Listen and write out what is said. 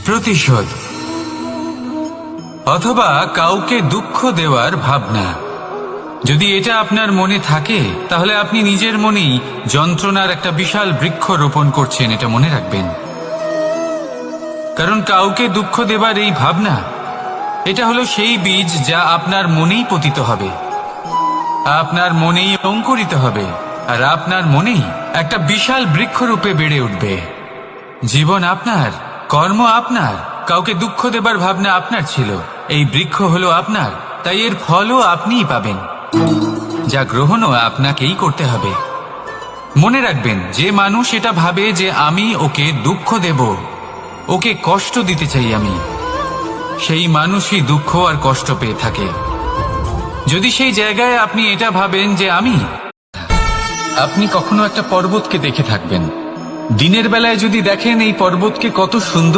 প্রতিশোধ, অথবা কাউকে দুঃখ দেওয়ার ভাবনা। যদি এটা আপনার মনে থাকে তাহলে আপনি নিজের মনেই যন্ত্রণার একটা বিশাল বৃক্ষ রোপণ করছেন, এটা মনে রাখবেন। কারণ কাউকে দুঃখ দেবার এই ভাবনা, এটা হলো সেই বীজ যা আপনার মনেই পতিত হবে, আপনার মনেই অঙ্কুরিত হবে, আর আপনার মনেই একটা বিশাল বৃক্ষরূপে বেড়ে উঠবে। জীবন আপনার, কর্ম আপনার, কাউকে দুঃখ দেবার ভাবনা আপনার ছিল, এই বৃক্ষ হলো আপনার, তাই এর ফলও আপনিই পাবেন, যা গ্রহণও আপনাকেই করতে হবে। মনে রাখবেন, যে মানুষ এটা ভাবে যে আমি ওকে দুঃখ দেব, ওকে কষ্ট দিতে চাই আমি, সেই মানুষই দুঃখ আর কষ্ট পেয়ে থাকে। যদি সেই জায়গায় আপনি এটা ভাবেন যে আপনি কখনো একটা পর্বতকে দেখে থাকবেন, দিনের বেলায় যদি দেখেন এই পর্বতকে কত সুন্দর